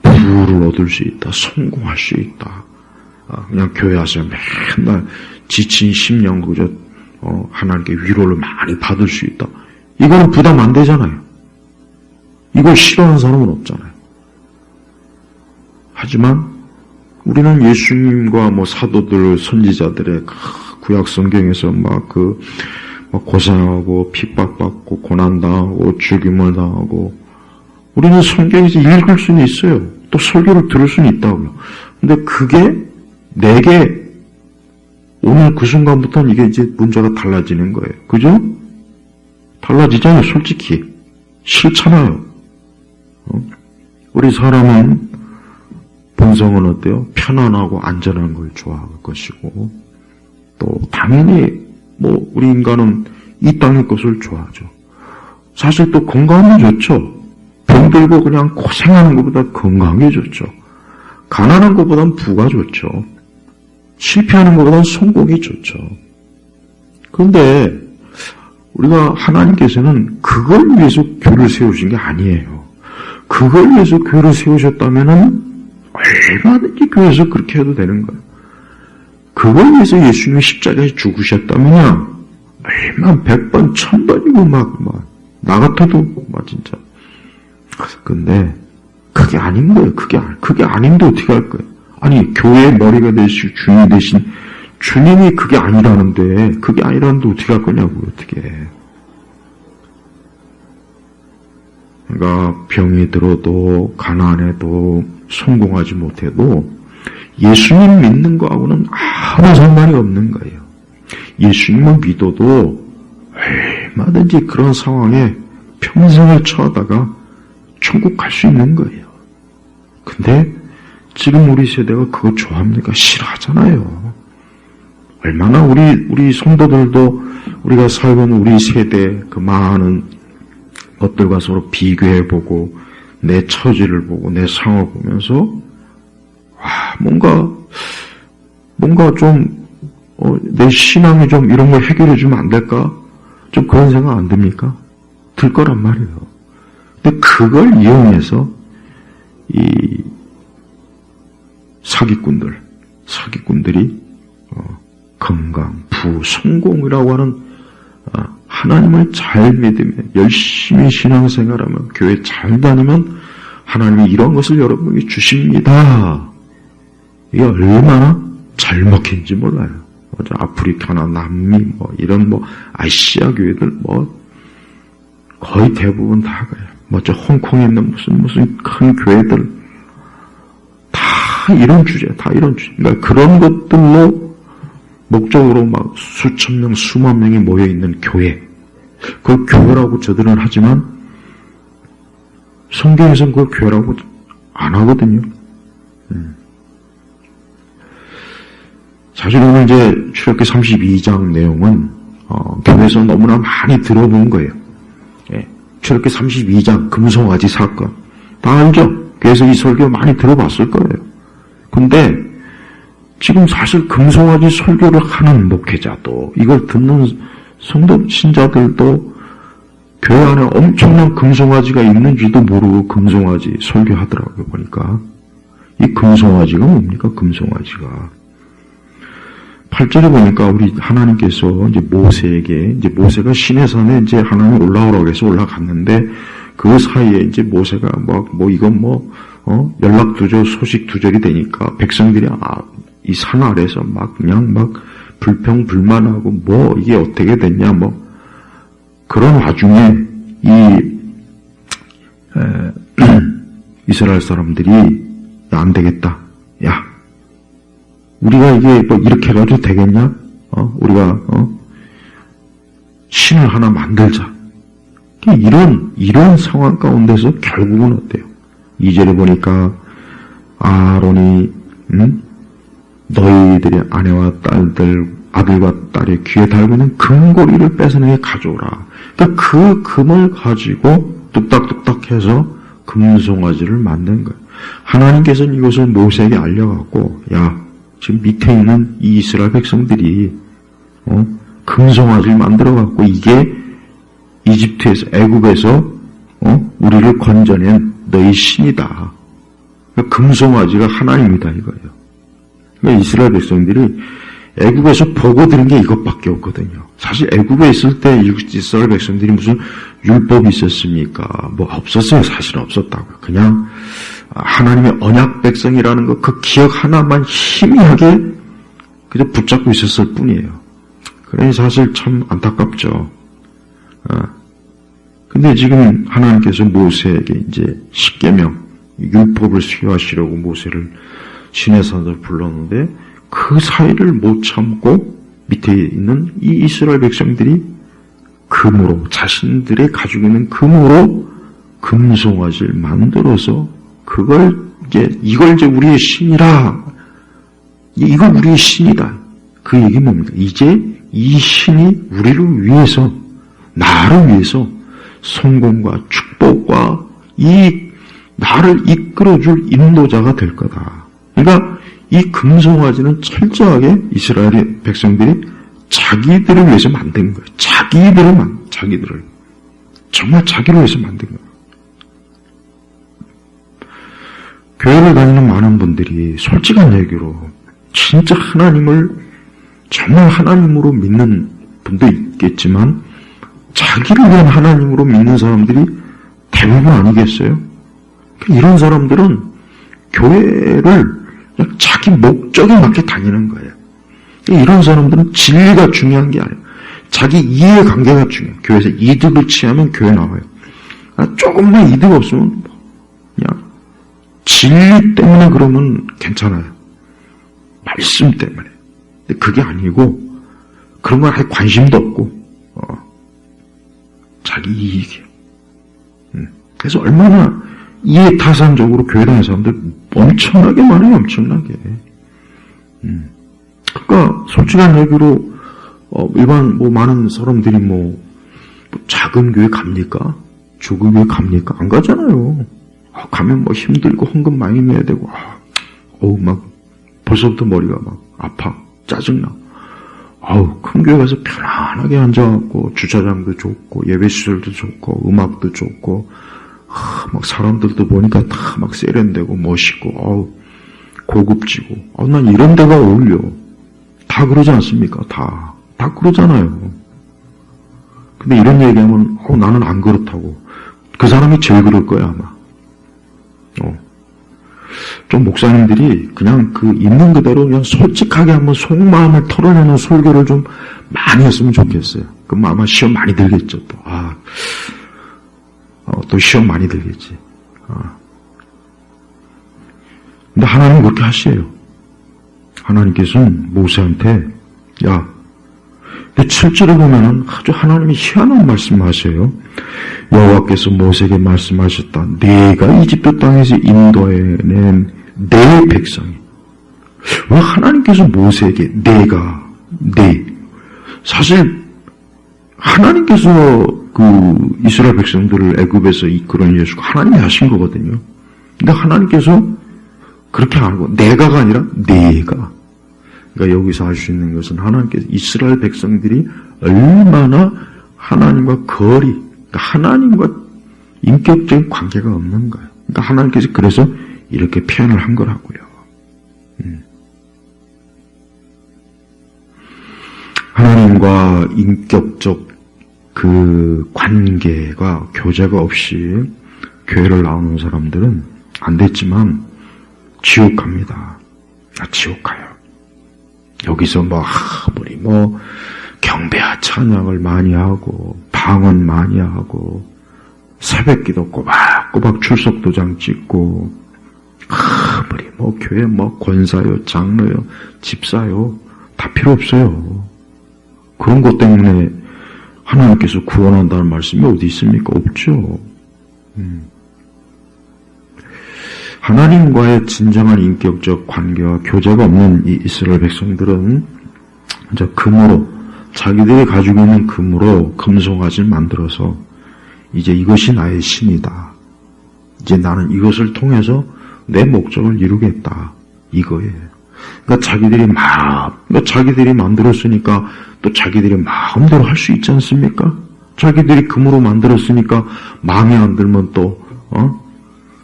부를 얻을 수 있다, 성공할 수 있다, 그냥 교회 와서 맨날 지친 심령 그저 하나님께 위로를 많이 받을 수 있다, 이거는 부담 안 되잖아요. 이걸 싫어하는 사람은 없잖아요. 하지만 우리는 예수님과 뭐 사도들, 선지자들의 구약 성경에서 막 고생하고 핍박받고 고난당하고 죽임을 당하고, 우리는 성경에서 읽을 수는 있어요. 또 설교를 들을 수는 있다고요. 근데 그게 내게 오늘 그 순간부터는 이게 이제 문제가 달라지는 거예요. 그죠? 달라지잖아요. 솔직히 싫잖아요. 우리 사람은 본성은 어때요? 편안하고 안전한 걸 좋아할 것이고, 또 당연히 뭐 우리 인간은 이 땅의 것을 좋아하죠. 사실 또 건강이 좋죠. 병들고 그냥 고생하는 것보다 건강이 좋죠. 가난한 것보단 부가 좋죠. 실패하는 것보단 성공이 좋죠. 그런데 우리가 하나님께서는 그걸 위해서 교회를 세우신 게 아니에요. 그걸 위해서 교회를 세우셨다면은 얼마든지 교회에서 그렇게 해도 되는 거예요. 그걸 위해서 예수님이 십자가에 죽으셨다면요, 얼마 100번, 1000번이고 나 같아도 진짜. 근데 그게 아닌 거예요. 그게 아닌데 어떻게 할 거예요? 아니, 교회의 머리가 되시고 주인이 되신 주님이 그게 아니라는데 어떻게 할 거냐고요, 어떻게. 그러니까 병이 들어도 가난해도 성공하지 못해도 예수님 믿는 거하고는 아무 상관이 없는 거예요. 예수님을 믿어도 얼마든지 그런 상황에 평생을 처하다가 천국 갈 수 있는 거예요. 근데 지금 우리 세대가 그거 좋아합니까? 싫어하잖아요. 얼마나 우리 성도들도 우리가 살고 있는 우리 세대 그 많은 것들과 서로 비교해보고 내 처지를 보고 내 상황을 보면서 와, 뭔가 좀 내 신앙이 좀 이런 걸 해결해 주면 안 될까? 좀 그런 생각 안 듭니까? 들 거란 말이에요. 근데 그걸 이용해서 이 사기꾼들이 건강, 부, 성공이라고 하는 하나님을 잘 믿으면 열심히 신앙생활하면 교회 잘 다니면 하나님이 이런 것을 여러분에게 주십니다. 이게 얼마나 잘 먹힌지 몰라요. 아프리카나 남미 이런 아시아 교회들 거의 대부분 다 그래요. 저 홍콩에 있는 무슨 큰 교회들 다 이런 주제. 그러니까 그런 것들로 목적으로 막 수천 명, 수만 명이 모여 있는 교회. 그걸 교회라고 저들은 하지만 성경에서는 그걸 교회라고 안 하거든요. 사실 오늘 이제 출애굽기 32장 내용은 교회에서 너무나 많이 들어본 거예요. 예, 출애굽기 32장 금송아지 사건 다 알죠? 교회에서 이 설교 많이 들어봤을 거예요. 근데 지금 사실 금송아지 설교를 하는 목회자도 이걸 듣는 성도 신자들도 교회 안에 엄청난 금송아지가 있는지도 모르고 금송아지 설교하더라고요. 보니까 이 금송아지가 뭡니까? 금송아지가 8절에 보니까 우리 하나님께서 이제 모세에게 이제 모세가 시내산에 이제 하나님 올라오라고 해서 올라갔는데 그 사이에 이제 모세가 이건 연락 두절 소식 두절이 되니까 백성들이 이 산 아래서 그냥 불평불만하고 이게 어떻게 됐냐 그런 와중에 이스라엘 사람들이 안 되겠다. 야, 우리가 이게 이렇게 해가지고 되겠냐? 우리가 신을 하나 만들자. 이런 상황 가운데서 결국은 어때요? 2절에 보니까 아론이 너희들의 아내와 딸들, 아들과 딸의 귀에 달고 있는 금고리를 뺏어내게 가져오라. 그러니까 그 금을 가지고 뚝딱뚝딱 해서 금송아지를 만든 거예요. 하나님께서는 이것을 모세에게 알려갖고 야, 지금 밑에 있는 이 이스라엘 백성들이 금송아지를 만들어갖고 이게 이집트에서 애굽에서 우리를 건져낸 너희 신이다. 그러니까 금송아지가 하나님이다 이거예요. 그러니까 이스라엘 백성들이 애굽에서 보고 들은 게 이것밖에 없거든요. 사실 애굽에 있을 때 이스라엘 백성들이 무슨 율법이 있었습니까? 없었어요. 사실은 없었다고요. 그냥 하나님의 언약 백성이라는 것, 그 기억 하나만 희미하게 그저 붙잡고 있었을 뿐이에요. 그러니 사실 참 안타깝죠. 근데 지금 하나님께서 모세에게 이제 십계명, 율법을 수여하시려고 모세를 시내산으로 불렀는데 그 사이를 못 참고 밑에 있는 이 이스라엘 백성들이 금으로, 자신들의 가지고 있는 금으로 금송아지를 만들어서 이걸 이제 우리의 신이라, 이건 우리의 신이다. 그 얘기 뭡니까? 이제 이 신이 우리를 위해서, 나를 위해서 성공과 축복과 이 나를 이끌어줄 인도자가 될 거다. 그러니까 이 금송아지는 철저하게 이스라엘의 백성들이 자기들을 위해서 만든 거예요. 자기들을. 정말 자기를 위해서 만든 거예요. 교회를 다니는 많은 분들이 솔직한 얘기로 진짜 하나님을 정말 하나님으로 믿는 분도 있겠지만 자기를 위한 하나님으로 믿는 사람들이 대부분 아니겠어요? 이런 사람들은 교회를 그냥 자기 목적에 맞게 다니는 거예요. 이런 사람들은 진리가 중요한 게 아니에요. 자기 이해관계가 중요해요. 교회에서 이득을 취하면 교회 나와요. 조금만 이득 없으면 그냥 진리 때문에 그러면 괜찮아요. 말씀 때문에. 근데 그게 아니고 그런 건 아예 관심도 없고 자기 이익이에요. 그래서 얼마나 이해타산적으로 교회 다니는 사람들 엄청나게 많아요. 엄청나게. 그러니까 솔직한 얘기로 일반 많은 사람들이 작은 교회 갑니까? 좁은 교회 갑니까? 안 가잖아요. 가면 뭐 힘들고 헌금 많이 내야 되고, 막 벌써부터 머리가 막 아파, 짜증나. 큰 교회 가서 편안하게 앉아갖고 주차장도 좋고 예배시설도 좋고 음악도 좋고 막 사람들도 보니까 다 막 세련되고 멋있고 고급지고 난 이런 데가 어울려. 다 그러지 않습니까? 다 그러잖아요. 근데 이런 얘기하면 나는 안 그렇다고. 그 사람이 제일 그럴 거야 아마. 좀 목사님들이 그냥 그 있는 그대로 그냥 솔직하게 한번 속마음을 털어내는 설교를 좀 많이 했으면 좋겠어요. 그럼 아마 시험 많이 들겠죠. 또 시험 많이 들겠지. 근데 하나님은 그렇게 하시에요. 하나님께서는 모세한테 근데 7절에 보면은 아주 하나님이 희한한 말씀하세요. 여호와께서 모세에게 말씀하셨다. 내가 이집트 땅에서 인도해낸 내 백성이. 왜 하나님께서 모세에게 사실 하나님께서 그 이스라엘 백성들을 애굽에서 이끌어낸 예수가 하나님이 하신 거거든요. 근데 하나님께서 그렇게 안 하고 내가가 아니라 내가. 그러니까 여기서 할 수 있는 것은 하나님께서 이스라엘 백성들이 얼마나 하나님과 그러니까 하나님과 인격적인 관계가 없는 거예요. 그러니까 하나님께서 그래서 이렇게 표현을 한 거라고요. 하나님과 인격적 그 관계가 교제가 없이 교회를 나오는 사람들은 안 됐지만 지옥 갑니다. 지옥 가요. 여기서 아무리 경배와 찬양을 많이 하고 방언 많이 하고 새벽기도 꼬박꼬박 출석도장 찍고 아무리 교회 권사요 장로요 집사요 다 필요 없어요. 그런 것 때문에 하나님께서 구원한다는 말씀이 어디 있습니까? 없죠. 하나님과의 진정한 인격적 관계와 교제가 없는 이 이스라엘 백성들은 이제 금으로 자기들이 가지고 있는 금으로 금송아지를 만들어서 이제 이것이 나의 신이다. 이제 나는 이것을 통해서 내 목적을 이루겠다. 이거예요. 그러니까 자기들이 만들었으니까 또 자기들이 마음대로 할 수 있지 않습니까? 자기들이 금으로 만들었으니까 마음에 안 들면 또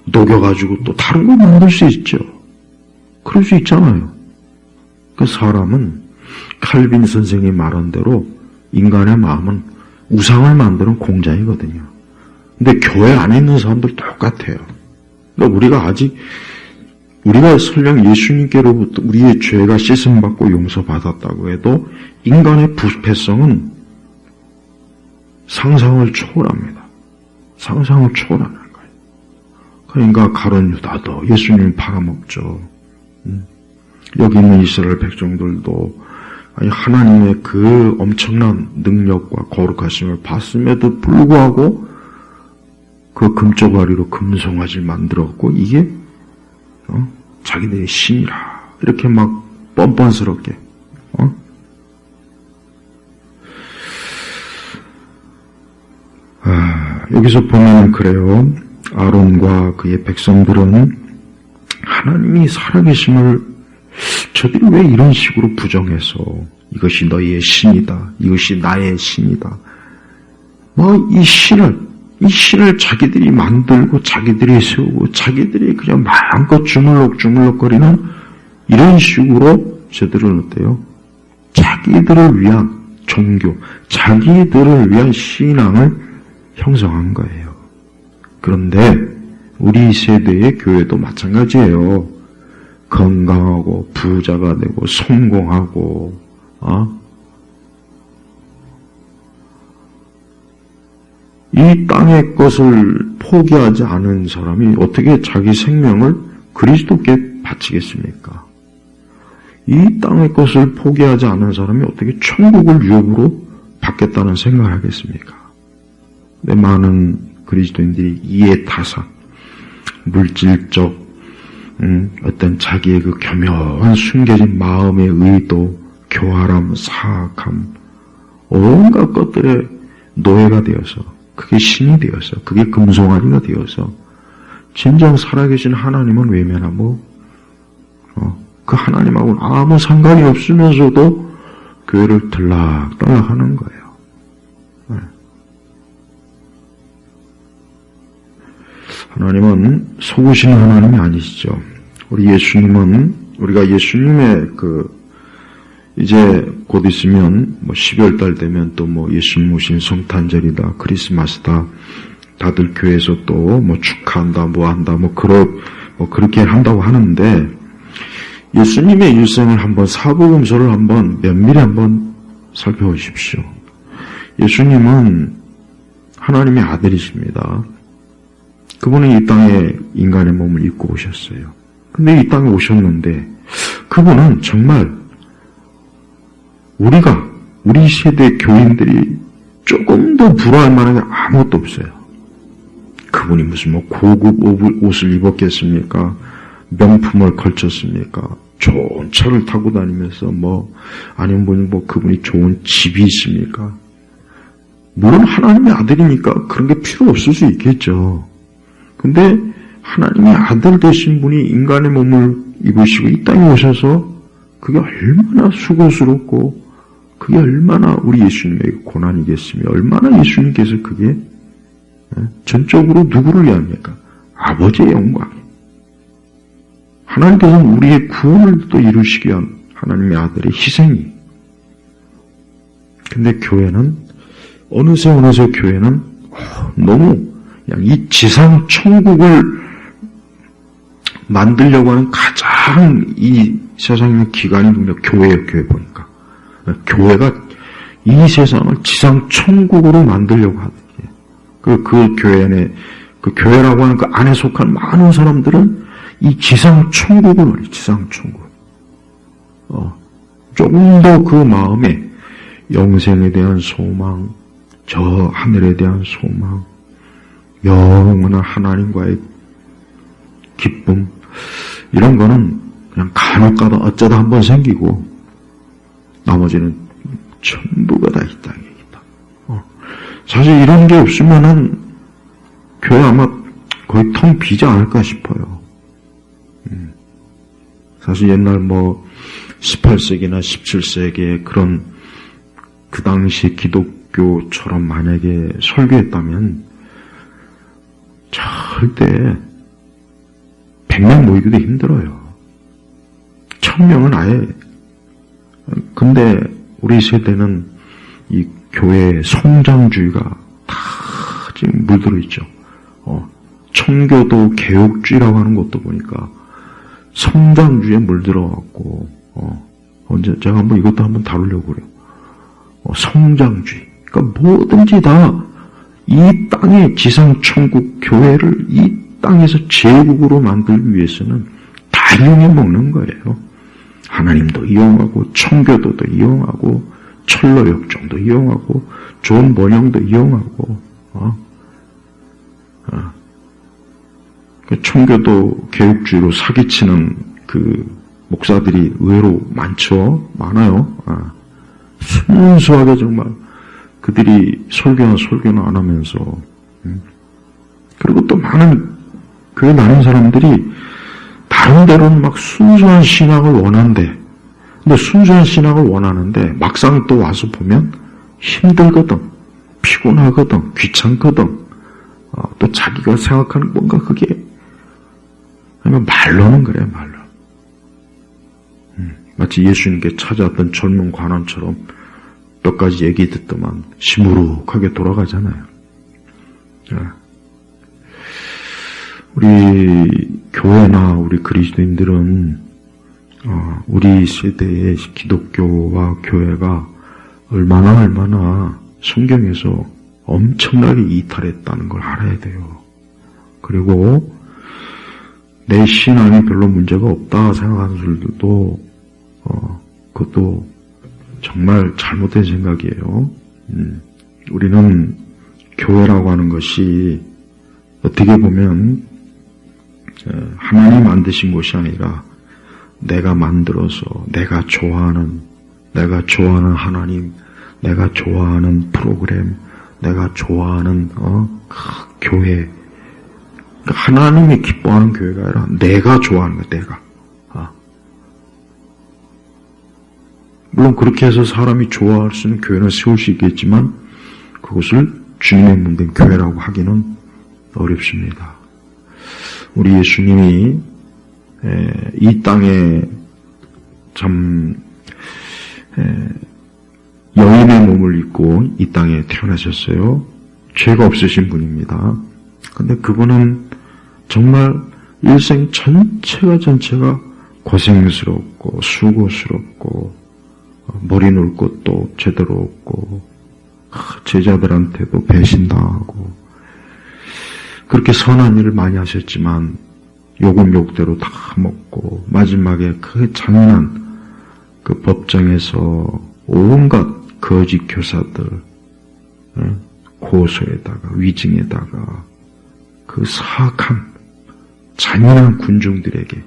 녹여가지고 또 다른 거 만들 수 있죠. 그럴 수 있잖아요. 그 사람은 칼빈 선생이 말한 대로 인간의 마음은 우상을 만드는 공장이거든요. 근데 교회 안에 있는 사람들 똑같아요. 그러니까 우리가 설령 예수님께로부터 우리의 죄가 씻음받고 용서받았다고 해도 인간의 부패성은 상상을 초월합니다. 상상을 초월하는 거예요. 그러니까 가룟 유다도 예수님을 팔아먹죠. 여기 있는 이스라엘 백성들도 하나님의 그 엄청난 능력과 거룩하심을 봤음에도 불구하고 그 금조가리로 금송아지를 만들었고 이게 자기들의 신이라 이렇게 뻔뻔스럽게 여기서 보면 그래요. 아론과 그의 백성들은 하나님이 살아계심을 저들이 왜 이런 식으로 부정해서 이것이 너희의 신이다. 이것이 나의 신이다. 이 신을 자기들이 만들고 자기들이 세우고 자기들이 그냥 마음껏 주물럭주물럭거리는 이런 식으로 저들은 어때요? 자기들을 위한 종교, 자기들을 위한 신앙을 형성한 거예요. 그런데 우리 세대의 교회도 마찬가지예요. 건강하고 부자가 되고 성공하고 이 땅의 것을 포기하지 않은 사람이 어떻게 자기 생명을 그리스도께 바치겠습니까? 이 땅의 것을 포기하지 않은 사람이 어떻게 천국을 유업으로 받겠다는 생각을 하겠습니까? 근데 많은 그리스도인들이 이해타산, 물질적 어떤 자기의 그 교묘한 숨겨진 마음의 의도, 교활함, 사악함, 온갖 것들의 노예가 되어서 그게 신이 되어서 그게 금송아지가 되어서 진정 살아계신 하나님은 외면하고 그 하나님하고는 아무 상관이 없으면서도 교회를 들락달락 하는 거예요. 네. 하나님은 속으시는 하나님이 아니시죠. 우리가 예수님의 이제 곧 있으면 12월달 되면 또 예수님 오신 성탄절이다, 크리스마스다, 다들 교회에서 또 축하한다, 한다, 그렇게 한다고 하는데, 예수님의 일생을 한번, 사복음서를 한번 면밀히 한번 살펴보십시오. 예수님은 하나님의 아들이십니다. 그분은 이 땅에 인간의 몸을 입고 오셨어요. 근데 이 땅에 오셨는데, 그분은 정말 우리 세대 교인들이 조금 더 부러워할 만한 게 아무것도 없어요. 그분이 무슨 고급 옷을 입었겠습니까? 명품을 걸쳤습니까? 좋은 차를 타고 다니면서 아니면 그분이 좋은 집이 있습니까? 물론 하나님의 아들이니까 그런 게 필요 없을 수 있겠죠. 근데 하나님의 아들 되신 분이 인간의 몸을 입으시고 이 땅에 오셔서 그게 얼마나 수고스럽고 그게 얼마나 우리 예수님에게 고난이겠으며 얼마나 예수님께서 그게 전적으로 누구를 위합니까? 아버지의 영광. 하나님께서는 우리의 구원을 또 이루시기 위한 하나님의 아들의 희생이. 근데 교회는 어느새 교회는 너무 그냥 이 지상 천국을 만들려고 하는 가장 이 세상의 기관이 보면 교회예요. 교회 보니까 교회가 이 세상을 지상 천국으로 만들려고 하는 그 교회 안에 그 교회라고 하는 그 안에 속한 많은 사람들은 이 지상 천국을 말이에요. 지상 천국. 조금 더 그 마음에 영생에 대한 소망, 저 하늘에 대한 소망, 영원한 하나님과의 기쁨, 이런 거는 그냥 간혹가다 어쩌다 한번 생기고 나머지는 전부가 다 이 땅에 있다. 사실 이런 게 없으면은 교회 아마 거의 텅 비지 않을까 싶어요. 사실 옛날 18세기나 17세기에 그런 그 당시 기독교처럼 만약에 설교했다면 절대 100명 모이기도 힘들어요. 1000명은 아예. 근데 우리 세대는 이 교회의 성장주의가 다 지금 물들어 있죠. 청교도 개혁주의라고 하는 것도 보니까 성장주의에 물들어갖고 언제 제가 이것도 한번 다루려고 그래요. 성장주의. 그러니까 뭐든지 다 이 땅의 지상 천국 교회를 이 땅에서 제국으로 만들기 위해서는 다 이용해 먹는 거예요. 하나님도 이용하고 청교도도 이용하고 철로역정도 이용하고 좋은 번영도 이용하고 청교도 개혁주의로 사기치는 그 목사들이 의외로 많아요. 순수하게 정말 그들이 설교는 안 하면서 그리고 또 많은 교회 다니는 사람들이 다른 데로는 막 순수한 신앙을 원한대. 근데 순수한 신앙을 원하는데 막상 또 와서 보면 힘들거든, 피곤하거든, 귀찮거든. 또 자기가 생각하는 뭔가 그게 아니면 말로는 그래, 말로. 마치 예수님께 찾아왔던 젊은 관원처럼 몇 가지 얘기 듣더만 시무룩하게 돌아가잖아요. 우리 교회나 우리 그리스도인들은 우리 세대의 기독교와 교회가 얼마나 성경에서 엄청나게 이탈했다는 걸 알아야 돼요. 그리고 내 신앙이 별로 문제가 없다 생각하는 분들도 그것도 정말 잘못된 생각이에요. 우리는 교회라고 하는 것이 어떻게 보면 하나님 만드신 곳이 아니라 내가 만들어서 내가 좋아하는 하나님, 내가 좋아하는 프로그램, 내가 좋아하는 교회, 하나님이 기뻐하는 교회가 아니라 내가 좋아하는 거야, 내가. 물론 그렇게 해서 사람이 좋아할 수 있는 교회는 세울 수 있겠지만 그것을 주님의 몸된 교회라고 하기는 어렵습니다. 우리 예수님이 이 땅에 참 여인의 몸을 입고 이 땅에 태어나셨어요. 죄가 없으신 분입니다. 근데 그분은 정말 일생 전체가 고생스럽고 수고스럽고 머리 놓을 곳도 제대로 없고 제자들한테도 배신당하고 그렇게 선한 일을 많이 하셨지만 욕은 욕대로 다 먹고 마지막에 그 잔인한 그 법정에서 온갖 거짓 교사들 고소에다가 위증에다가 그 사악한 잔인한 군중들에게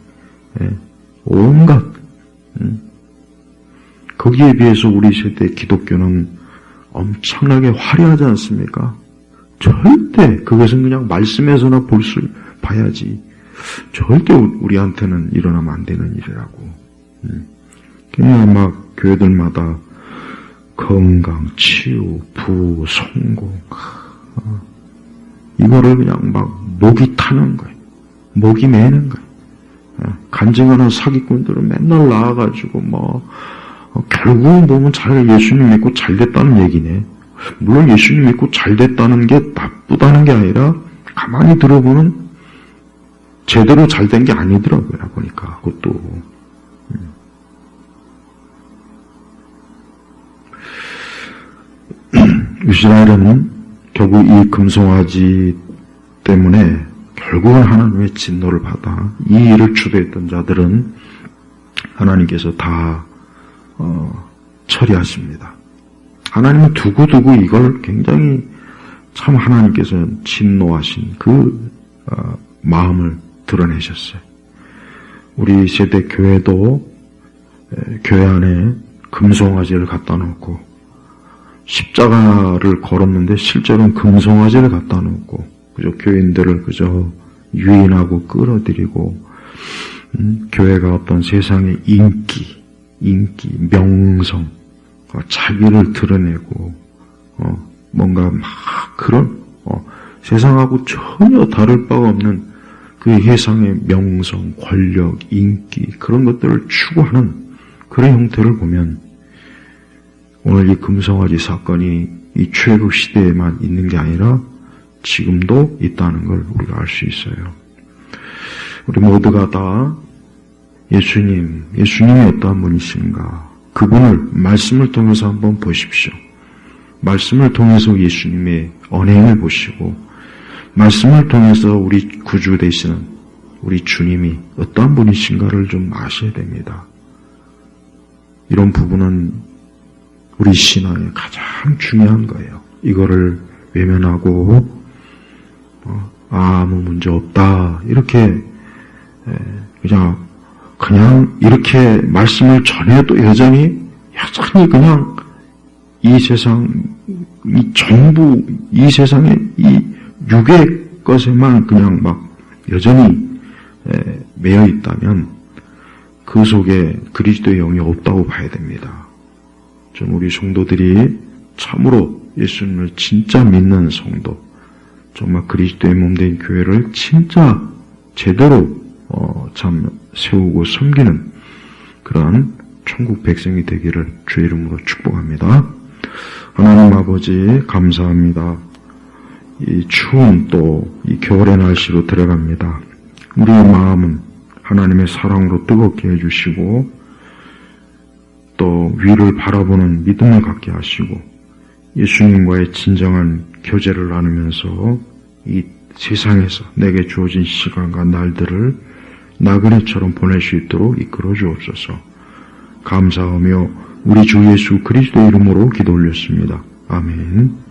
온갖 거기에 비해서 우리 세대 기독교는 엄청나게 화려하지 않습니까? 절대 그것은 그냥 말씀에서나 봐야지 절대 우리한테는 일어나면 안 되는 일이라고. 그냥 막 교회들마다 건강, 치유, 부호, 성공 이거를 그냥 막 목이 타는 거예요. 목이 매는 거예요. 간증하는 사기꾼들은 맨날 나와가지고 결국은 보면 예수님 믿고 잘 됐다는 얘기네. 물론 예수님 믿고 잘 됐다는 게 나쁘다는 게 아니라 가만히 들어보면 제대로 잘 된 게 아니더라고요. 보니까 그것도. 이스라엘은 결국 이 금송아지 때문에 결국은 하나님의 진노를 받아 이 일을 주도했던 자들은 하나님께서 다 처리하십니다. 하나님은 두고두고 이걸 굉장히 참 하나님께서 진노하신 그 마음을 드러내셨어요. 우리 세대 교회도 교회 안에 금송아지를 갖다 놓고 십자가를 걸었는데 실제로는 금송아지를 갖다 놓고 그저 교인들을 그저 유인하고 끌어들이고 교회가 어떤 세상의 인기, 명성, 자기를 드러내고 뭔가 막 그런 세상하고 전혀 다를 바가 없는 그 세상의 명성, 권력, 인기 그런 것들을 추구하는 그런 형태를 보면 오늘 이 금송아지 사건이 이 출애굽 시대에만 있는 게 아니라 지금도 있다는 걸 우리가 알 수 있어요. 우리 모두가 다 예수님이 어떠한 분이신가 그분을 말씀을 통해서 한번 보십시오. 말씀을 통해서 예수님의 언행을 보시고 말씀을 통해서 우리 구주 되시는 우리 주님이 어떠한 분이신가를 좀 아셔야 됩니다. 이런 부분은 우리 신앙에 가장 중요한 거예요. 이거를 외면하고 아무 문제 없다 이렇게 그냥 이렇게 말씀을 전해도 여전히 그냥 이 세상 전부 이 세상의 이 육의 것에만 그냥 막 여전히 매여 있다면 그 속에 그리스도의 영이 없다고 봐야 됩니다. 좀 우리 성도들이 참으로 예수님을 진짜 믿는 성도, 정말 그리스도의 몸된 교회를 진짜 제대로 참 세우고 섬기는 그러한 천국 백성이 되기를 주의 이름으로 축복합니다. 하나님 아버지 감사합니다. 이 추운 또 이 겨울의 날씨로 들어갑니다. 우리의 마음은 하나님의 사랑으로 뜨겁게 해주시고 또 위를 바라보는 믿음을 갖게 하시고 예수님과의 진정한 교제를 나누면서 이 세상에서 내게 주어진 시간과 날들을 나그네처럼 보낼 수 있도록 이끌어 주옵소서. 감사하며 우리 주 예수 그리스도 이름으로 기도 올렸습니다. 아멘.